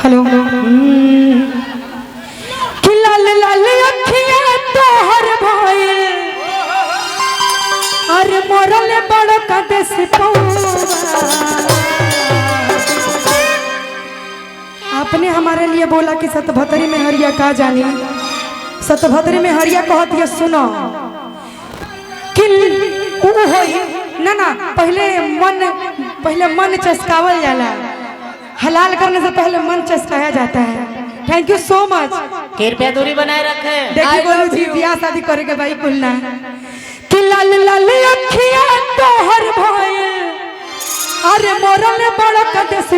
Hello कि लाल लाल अखियां तोहर भइल अरे मोरल बड़ कदेस आपने हमारे लिए बोला कि सतभतरी में हरिया का जानी सतभतरी में हरिया कहती है सुनो कि ना ना पहले मन चस्कावल जाला हलाल करने से पहले मन चस्काया जाता है। Thank you so much. कृपया दूरी बनाए रखे। देखिए बोलो जी ब्याह शादी करे के भाई कुलना कि लाल लाल अखियां तोहर भइल अरे मोरल बड़ कदेस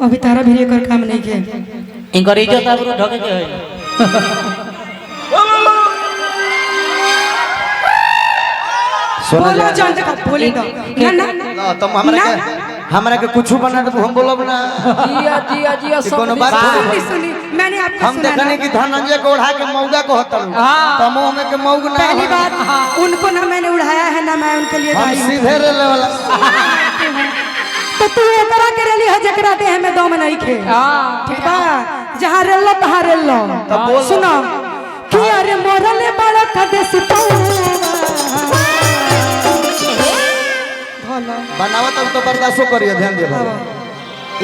अभी तारा भी कर काम नहीं के इनकर इज्जत आबरू ढके के है। बोलो जान तक बोले दो ना ना तुम हमरा के कुछ बना दे हम बोलब ना जिया जिया जिया कोनो बात सुनी मैंने आपको हम देखने की धनंजय को उड़ा के मौगा को होता तमो में के मौग ना पहली बात उनको ना मैंने उड़ाया है ना मैं उनके लिए हम सीधे रे वाला तो तू एकरा के रली है जकरा दे हमें दम नहीं खे ठीक बा जहां रेलो तहां रेलो सुनो कि अरे मोरल बड़ कदेस बनावा तब तो बर्दाश्त करिए ध्यान दे बाबा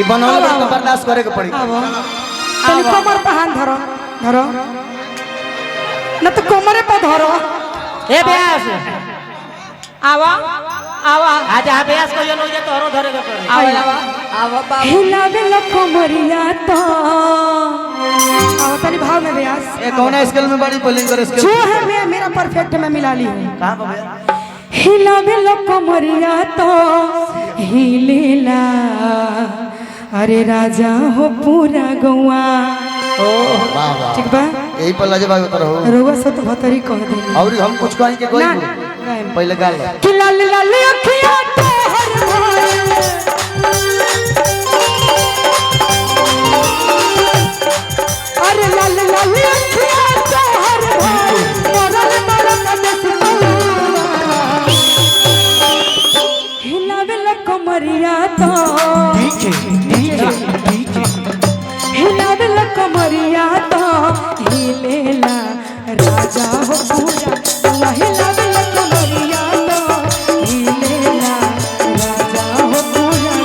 ई बनावा तो बर्दाश्त करे के पड़ी तनी कमर पे हाथ धरो धरो न तो कमरे पे धरो ए ब्यास आवा आवा आज आ ब्यास को जनो जे तोरो धरे के पड़ी आवा आवा बाबू हिलावे लो कमरिया तो आओ तनी भाव में ब्यास ए कौन स्केल में बड़ी बोलिंग करे स्केल जो है मैं मेरा परफेक्ट मैं मिला ली हूं कहां बाबा हिलावे लो कमरिया तो हिलेला अरे राजा हो पूरा गौआ ओ वाह वाह ठीक बा यही पर लाजवाब उतर हो रोवा सत भतरी कह देनी और हम कुछ कहीं के कोई पहले गाल कि लाल लाल अखियां तोहर भइल अरे लाल लाल अखियां तोहर भइल मोरल बड़ कदेस हिलावे लो कमरिया तो हिलावे लो कमरिया तो हिलेला राजा हो पूरा हिलावे लो कमरिया तो हिलेला राजा हो पूरा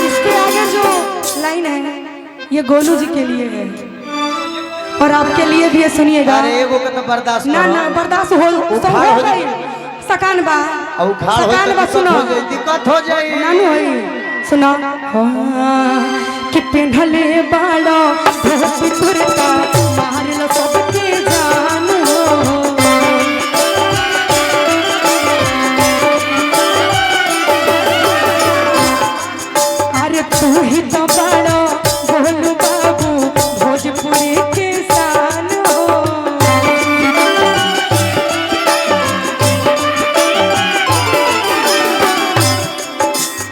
इसके आगे जो लाइन है ये गोलू जी के लिए है और आपके लिए भी है सुनिएगा। अरे एगो के तो बर्दाश्त ना ना बर्दाश्त हो सब हो गई सकान बा और उखाड़ हो सकान बा सुनो दिक्कत हो जाई नानू होई सुनो कि पेन्हले बाड़ो धोती कुर्ता मार लो सबके जान हो अरे तू ही तो बाड़ो गोलू बाबू भोजपुरी के शान हो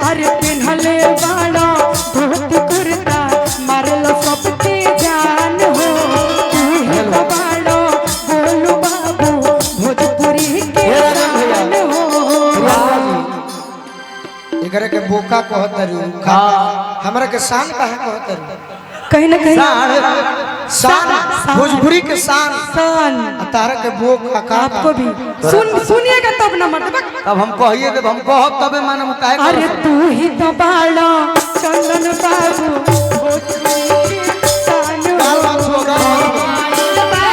अरे पेन्हले बाड़ो धोती कुर्ता मारलो सबके जान हो तू ही तो बाड़ो गोलू बाबू भोजपुरी के शान हो एकरे के बोका कहतरू हमरा के शान काहे कहतरू कहीं ना कहीं शान भोजपुरी के शान शान तारा के बोका का आपको भी सुनिएगा तब ना मतलब तब हम कहिए कि हम कहब तबे मानम काहे अरे तू ही तो बाड़ा चंदन बाबू भोजपुरी के शान हो। गाल बात हो गाल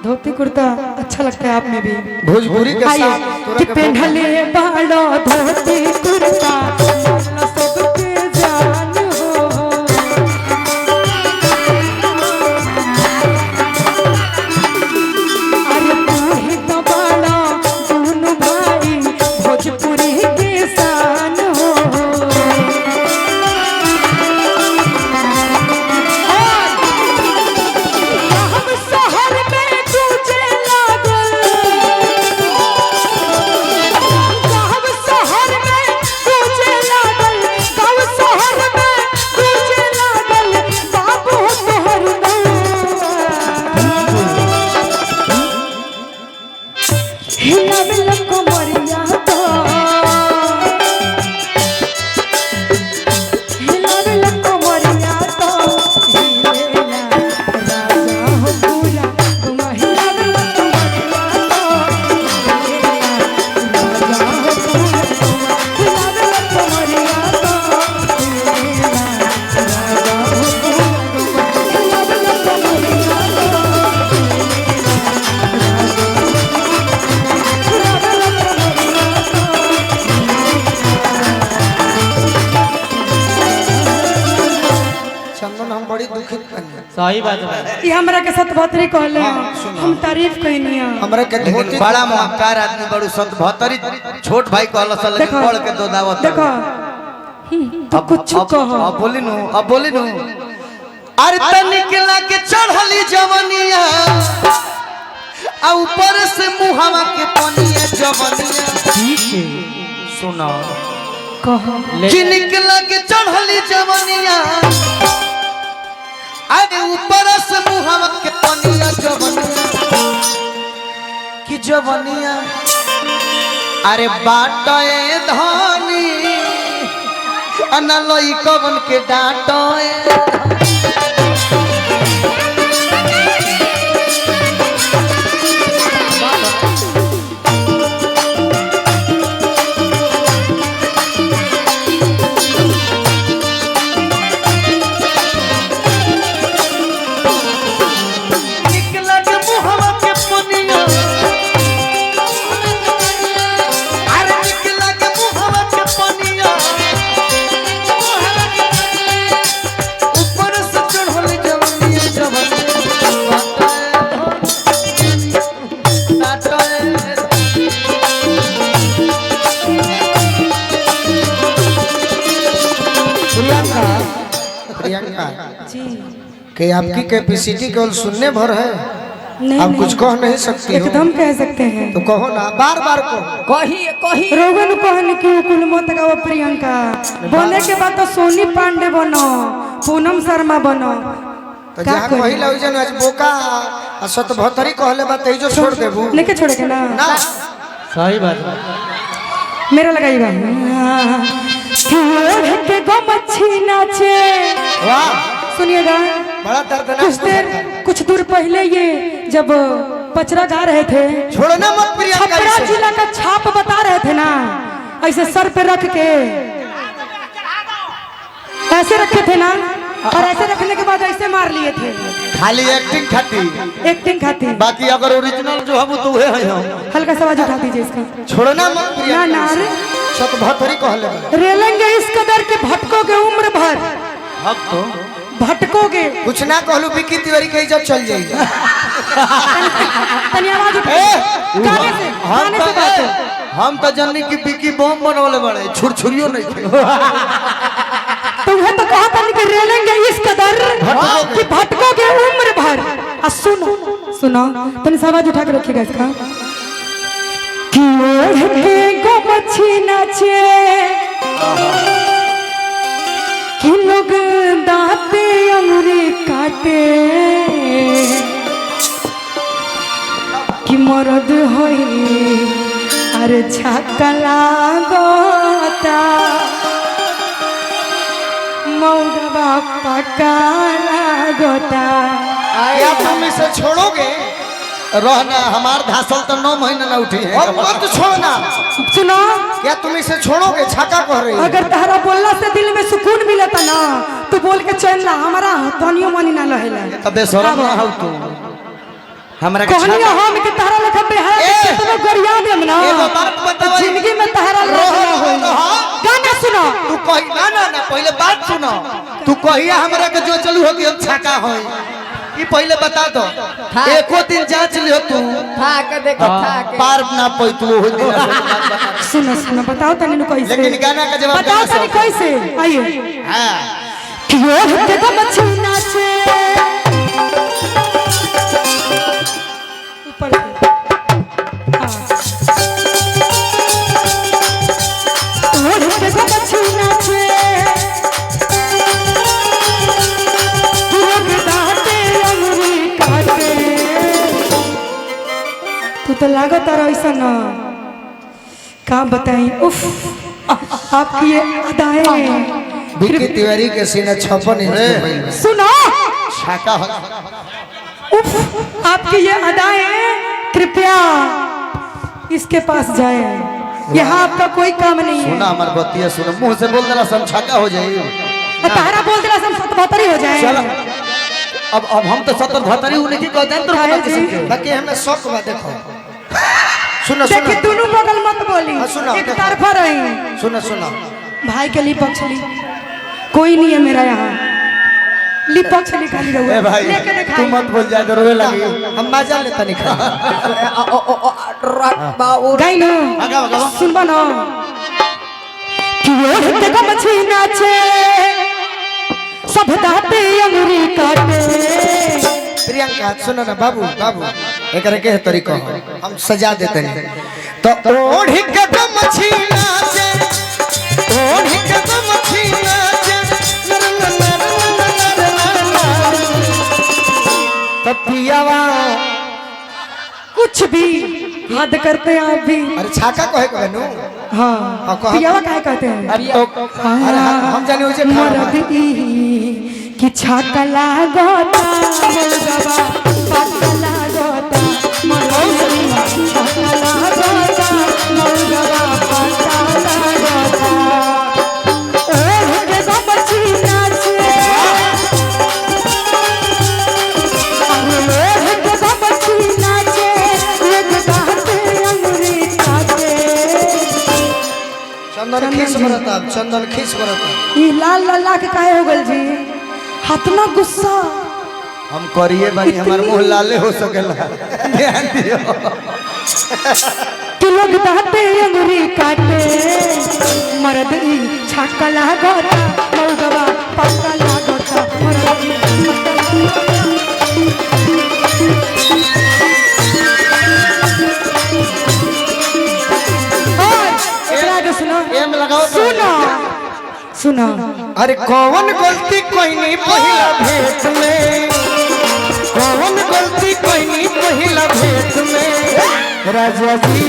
धोती कुर्ता अच्छा लगता है आप में भी भोजपुरी के शान कि पेन्हले बाड़ा धोती कुर्ता मारलो सबके जान हो अरे तू ही तो बाड़ा दोनों भाई भोजपुरी के शान हो हम शहर में तुझे लागल हिलावेला कमरिया तो हिलावेला कमरिया तो हिलेला राजा हो पूरा तुम हिलावेला कमरिया तो हिलेला राजा हो पूरा हिलावेला कमरिया तो हिलेला राजा हो पूरा हिलावेला कमरिया चंदन हम बड़ी दुखित बनी सही बात बा ये हमरा के सतभतरी कहले हम तारीफ कइनी हमरा के लेकिन बड़ा मक्कार आदमी बड़ू सतभतरी छोट भाई कहल सल लेकिन देखो, पढ़ के दो दावत देखो तो कुछ कहो अब बोली नु अरे तनिक लागे चढ़ली जवनिया आ ऊपर से मुहावा के पनिया जवनिया ठीक है सुनो कहो किनिक लागे चढ़ली जवनिया अरे ऊपर से मुहावा के पनिया जवनिया कि जवनिया अरे बाटए धनी अनलई कवन के डाटए प्रियंका जी कि आपकी कैपेसिटी केवल सुनने भर है नहीं आप कुछ कह नहीं सकती हो एकदम कह सकते हैं तो कहो ना बार बार कहो कही रोगन कहने की कुल मत गाओ प्रियंका बने के बाद तो सोनी पांडे बनो पूनम शर्मा बनो तो का जहाँ करी? कही लग जन आज बोका आ सतभतरी कहले बात जो छोड़ देबू लेके छोड़े के ना ना सही बात बा मेरा लगाइएगा के गो मच्छी नाचे वाह सुनिएगा बड़ा दर्दनाक कुछ देर कुछ दूर पहले ये जब पचरा गा रहे थे छोड़ना मत प्रियंका छपरा इसे। जिला का छाप बता रहे थे ना ऐसे सर पे रख के ऐसे रखे थे ना और ऐसे रखने के बाद ऐसे मार लिए थे खाली एक्टिंग खाती एक्टिंग खाती बाकी अगर ओरिजिनल जो हम तो वह है हम हल्का सा आवाज उठा दीजिए इसका छोड़ना मत ना प्रियंका ना इसे। सतभतरी कहले बा। रेलेंगे इस कदर के भटकोगे उम्र भर अब तो भटकोगे कुछ ना कहलू विकी तिवारी के इज्जत चल जाएगी तनी आवाज उठाइए गाने से बात है। हम तो जाननी की विकी बम बनवले बड़े छुरछुरियो नहीं थे तो वह तो कहा था कि रेलेंगे इस कदर कि भटकोगे उम्र भर और सुनो सुनो तनी सा आवाज उठा के रखिएगा इसका कि ओढ़ के गो मच्छी नाचे कि लोग दांते अंगुरी काटे कि मरद होई अरे छाकला गोता मौगवा पकाला गोता क्या तुम इसे छोड़ोगे रहना हमार धासल तो 9 महीने ना उठी है अब मत छोड़ना सुनो क्या तुम इसे छोड़ोगे छाका कह रही है अगर तहरा बोलला से दिल में सुकून मिलता ना तो बोल के चल ला हमारा तनियो मनी ना लहेला तबे शरम ना हो तू हमरा के कहनिया छाका हम के तहरा लेखा बेहारा ए! के कितना गरिया देम ना एगो बात बताओ। तो जिंदगी में तहरा रहना होई गाना सुनो तू कही ना ना ना पहले बात सुनो तू कहिया हमरा के जो चलू हो कि हम छाका होई ई पहले बता दो एको दिन जांच लियो तू पार ना पई तू हो दिन सुनो सुनो बताओ तनी नु कैसे लेकिन गाना का जवाब बताओ देना तनी सब। कैसे आइए हां क्यों हटे तो मच्छी नाचे ऊपर से। हाँ। क्यों हटे तो मच्छी नाचे लोग दांते अंगुरी काटे तू तो लागत आ ऐसा ना का बताई। उफ आपकी ये अदाएं विक्की तिवारी के सीना 56 इंच के भइल बा। सुनो छाका उफ आपकी ये अदाएं कृपया इसके पास जाए। यहाँ आपका कोई काम नहीं है। सुना हमार बतिया सुना मुंह से बोल देला सब छाका हो जाई। तारा बोल देला सब 77 हो जाए। चल अब हम तो 70 72 उन्हें की कहते हैं तो काहे पता जी? कैसे बाकी हमें शौक बा देखो। सुनो देखिए सुनो दोनों बगल मत बोली हाँ, सुनो, एक देखो। तरफा रही। सुनो सुनो भाई के लिए पक्ष ली कोई नहीं है मेरा यहाँ लिपक्ष खाली रहो ए भाई लेके तू दिखाई। मत बोल जा रोवे लगी हम मजा लेता नहीं खा गाई नो आगा आगा सुनबा ना कि वो हित का मछली नाचे सब दाते अंगुरी काटे। प्रियंका सुनो ना बाबू बाबू एकरे के तरीका हम सजा देते हैं तो ओढ़ी के मछली नाचे ओढ़ी के मछली नाचे पियावा कुछ भी हद करते हैं आप भी। अरे छाका कहे को नु हाँ हाँ, कहा- पियावा काहे कहते हैं। अरे हम जाने उसे खा मरद ई कि छाका लागता मुर्गवा पाका लागता मरद ई छाका लागता मुर्गवा पाका लागता। ओढ़ के गमछी नाचे ओढ़ के गमछी नाचे एक दाते अंगुरी काटे। चंदन खीस बरता चंदन खीस बरता ई लाल लाल के काहे हो गल जी हतना गुस्सा। हम करिए बानी हमार मुंह लाले हो सकेला ध्यान दियो कि लोग दाते अंगुरी काटे मरद ई छाका लागता मौगवा पाका लागता मरद ई एकरा के सुनो एम लगाओ तो। सुनो सुनो अरे कौन गलती कोई नहीं पहिला भेंट में कौन गलती कोई नहीं पहिला भेंट में राजा जी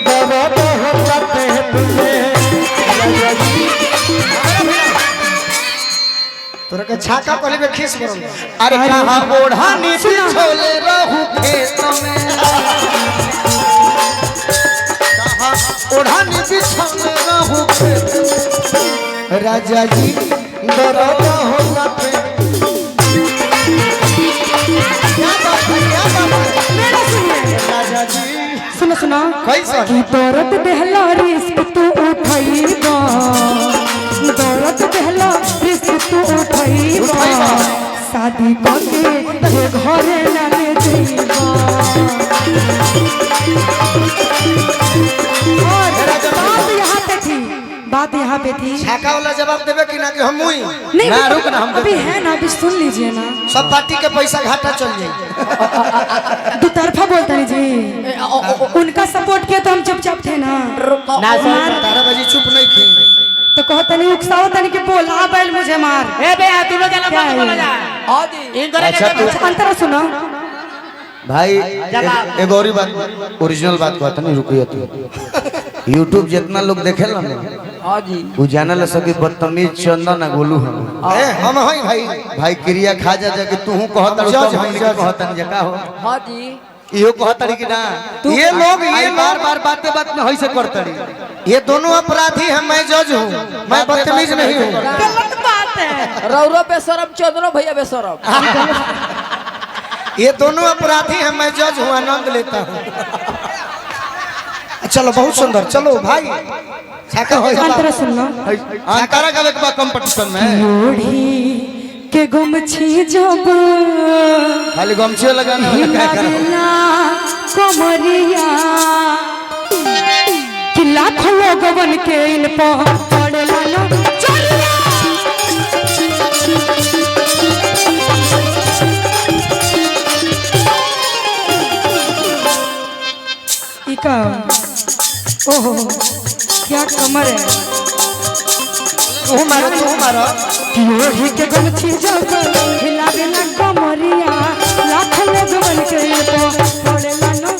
दर्द होता पेट में राजा जी तोरा के छाका कहले में खीस करो अरे कहां ओढ़ानी बिछोले रहू खेत में कहां ओढ़ानी बिछोले रहू खेत में राजा जी दर्द होता पेट मेरा सुनिए राजा जी सुनो सुनो कैसा कि दौरत देहला रिस्क तू उठैबा दौरत देहला रिस्क तू उठैबा शादी करके ये घरे लगे जइबा। और बात यहाँ पे थी बात यहाँ पे थी छाका वाला जवाब देवे कि ना कि हम हुई नहीं ना रुक ना हम अभी है ना अभी सुन लीजिए ना सब पार्टी के पैसा घाटा चल जाए दो तरफा बोलता नहीं जी उनका सपोर्ट किया तो हम चुपचाप थे ना ना सर 12 बजे चुप नहीं थी तो कहता नहीं उकसाओ तनी कि बोला बैल मुझे मार। ए बे तू लोग क्या मत है? बोला जा हां जी इन करे अच्छा, तू- अच्छा अंतरा सुनो भाई एक और ही बात ओरिजिनल बात कहता नहीं रुकिए तू YouTube जितना लोग देखेला ना हां जी वो जानल सके बदतमीज चंदन ना गोलू हम हई भाई भाई क्रिया खा जा कि तू कहता जज हम कहता नहीं का हो हां जी इहो कहतड़ी कि ना ये लोग बार बार बातें में हई से करतड़ी ये दोनों अपराधी हैं मैं जज हूँ मैं बदतमीज नहीं हूँ गलत बात है। रौरो बेशरम चंद्रो भैया बेशरम ये दोनों अपराधी हैं मैं जज हूँ आनंद लेता हूँ चलो बहुत सुंदर चलो भाई छाका हो अंतरा सुनो अंतरा का एक कंपटीशन में ओढ़ी के गुमछी जब खाली गमछी लगाना हिलावेला कमरिया कि लाखों लोगवन के इन पर पड़ेला लो चलिया। इका ओहो क्या कमर है तू मारो ओढ़ी के गमछी जब हिलावेला कमरिया लाख लोग बन के पड़ेला नो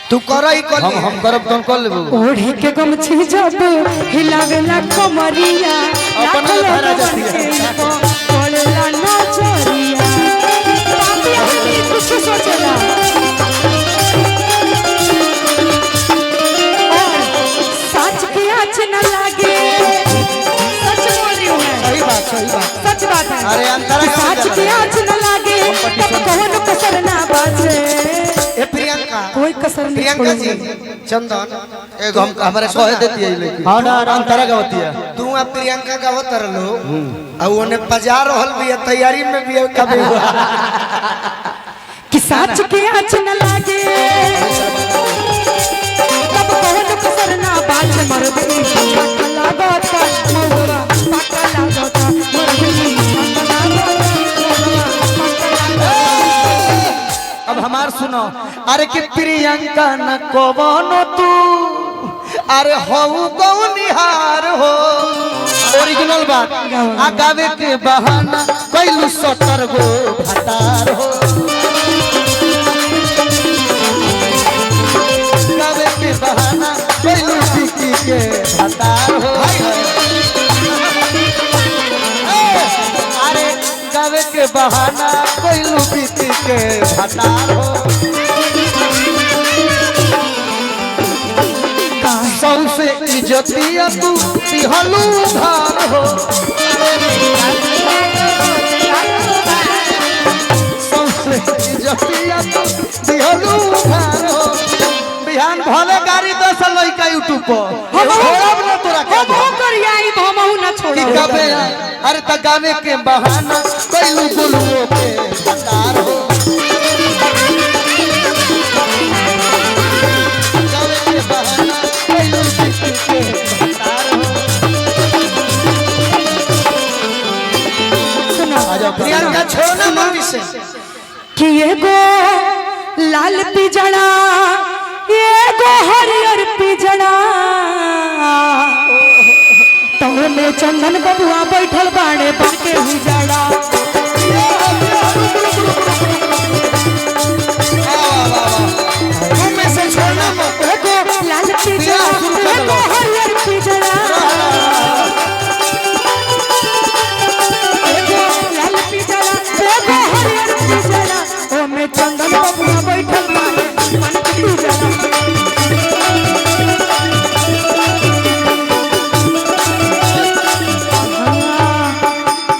तू करई कर हम करब तन कर लेबो ओढ़ी के गमछी जब हिलावेला कमरिया अपना धारा जतिया बोलेला नचरिया पापी आदमी कुछ सोचेला सच की आँच न लागे सच बोल रही हूँ मैं सही बात सच बात है अरे अंतरा सच की आँच न लागे तब कौन कसर ना बाचे ए प्रियंका कोई कसर नहीं प्रियंका जी चंदन एगो हम हमारे कह देती है लेकिन हां ना अंतरा गावती है तू आ प्रियंका गावत रहलो आ ओने बजा रहल भी तैयारी में भी कभी कि सच के आँच न लागे तब कौन कसर ना बाज मरबी पक्का लागता मोहरा पक्का लागता मरबी पक्का लागता अब हमार सुनो अरे कि प्रियंका न कवनो तू अरे हऊ गौनिहार हो ओरिजिनल बात आ गावे के बहाना कैलू 70 गो भतार हो गावे के बहाना कैलू बिकी के भतार हो अरे गावे के बहाना कैलू बिकी के भतार हो सौसे इज्जतिया तू तिहलू धार हो सौसे इज्जतिया तू तिहलू धार हो बिहान भले गाड़ी 10 लइका यूट्यूब पर छोड़ब ना तोरा के हम करिया ई भमहु ना छोड़ो गावे अरे त गावे के बहाना कैलू गुलुओ के भतार हो गावे के बहाना कैलू बिकी के भतार हो सुनो आजा प्रियंका छोड़ना मम्मी से कि एगो लाल पिजड़ा एगो हरियर पिजड़ा तमे में चंदन बबुआ बैठल बाड़े बाके हिजड़ा तुम में से छोड़ना मत एगो लाल पिजड़ा एगो हरियर पिजड़ा एगो लाल पिजड़ा एगो हरियर पिजड़ा ओ में चंदन बबुआ बैठल बाड़े मन के पिजड़ा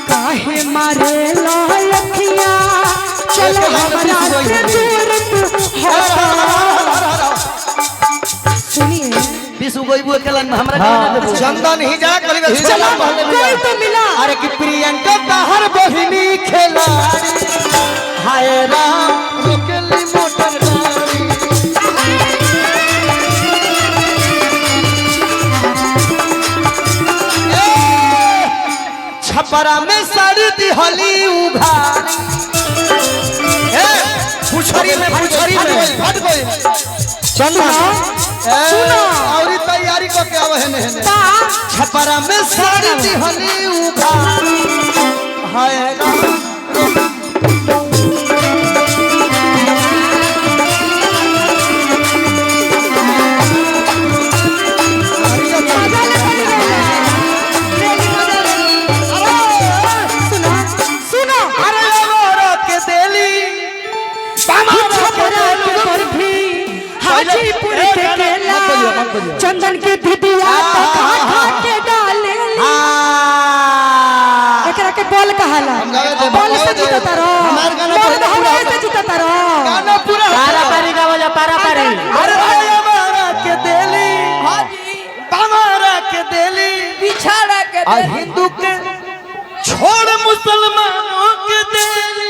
काहे मारे लहलखिया चल हमरा से दूर तू हटा सुनिए विशु गोइबू अकेला में हमरा के ना देबो चंदन ही जा करी चलो कोई तो मिला अरे कि प्रियंका बाहर बहिनी खेलाड़ी हाय राम रुकली मोटर गाड़ी छपरा में साड़ी दिहली उघारी पुछरी में फट गई चंदन सुनो और तैयारी को क्या वहने है ता छपरा में साड़ी दिहली उघारी हाय राम सुनो सुनो अरे मोरा के देली छपरा के बर्फी हाजीपुर के केला चंदन के दिदिया तो खा खा के डाले एकरा के बोल कहाला बोल से जीतता रहो हमार गाना बोल पूरा हमारे से जीतता रहो गाना पूरा पारा पारी का वजह पारा पारी अरे मोरा के देली हमारा के देली पिछाड़ा के आ हिंदू के छोड़ मुसलमानों के देली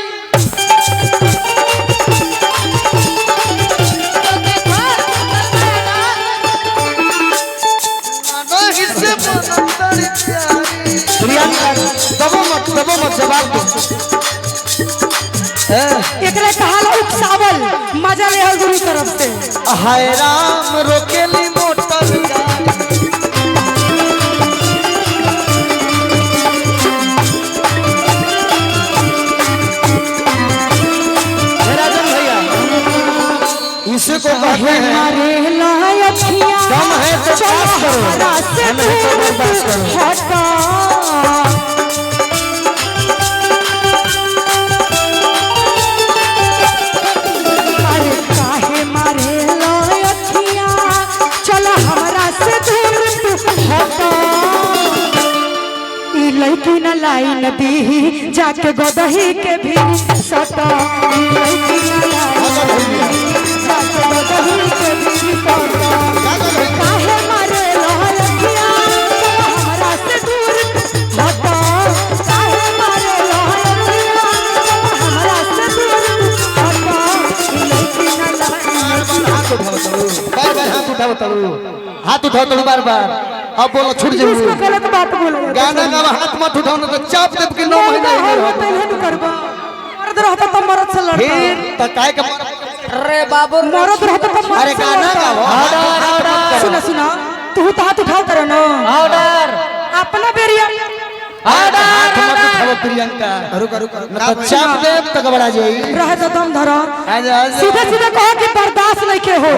हिस्से बंदर प्यारी प्रियंका दबो मत जवाब दो एकरा कहाला उकसावल मजा ले हल गुरु तरफ से हाय राम रोकेली मोटर गाड़ी राजन भैया इसी को कहते हैं न लाइन दी जाके गोदही के भी सटा लड़की न लाइन जाके गोदही के भी सटा काहे मारे लहरकिया हमरा से दूर हटा काहे मारे लहरकिया हमरा से दूर हटा लड़की न लाइन बार बार हाथ उठाओ तड़ू हाथ उठाओ तड़ू बार बार अब बोलो छूट जाओ इसको गलत बात बोला गाना का हाथ मत उठाओ ना तो चाप देव के 9 महीना ही होता है नहीं करबा मर्द रहता तो मर्द से लड़ता फिर त काय के अरे बाबू मर्द रहता तो मर्द अरे से गाना लड़ता। गाओ सुना सुना तू तो हाथ उठाओ करो ना ऑर्डर अपना बेरिया हाथ मत उठाओ प्रियंका रुक रुक ना तो चाप देव तक बड़ा जाई रह तो दम धरो आजा सीधे सीधे कहो कि बर्दाश्त नहीं के हो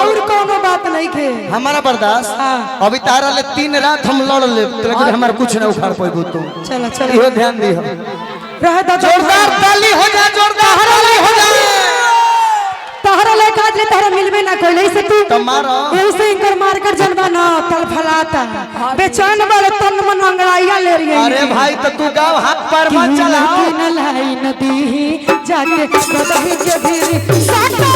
और कोनो बात नहीं के हमारा बर्दाश्त हाँ। अभी तारा ले 3 रात हम लड़ ले लेकिन हमारा कुछ ना उखाड़ पाइबू तू चलो चलो इहो ध्यान दी रह तो जोरदार ताली हो जा जोरदार ताली हो जा तहरा ले काज ले तहरा मिलबे ना कोई नहीं से तू तुम्हारा ऐसे इंकर मार कर जनबा ना तल फलाता बेचैन वाले तन मन अंगड़ाइया ले रही है अरे भाई तो तू गाँव हाथ पैर मत चलाओ न लाई नदी जाके गोदही के भी साटा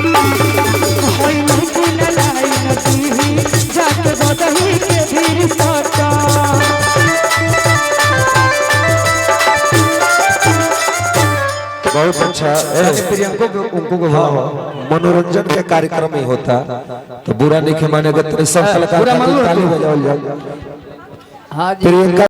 होई नहीं न लाई नदी जाके गोदही के भी साटा बहुत अच्छा प्रियंको को उनको को हाँ, मनोरंजन के कार्यक्रम ही होता तो बुरा नहीं के मानेगा तेरे सब कलाकार पूरा ताली बजाओ हाँ जी प्रियंका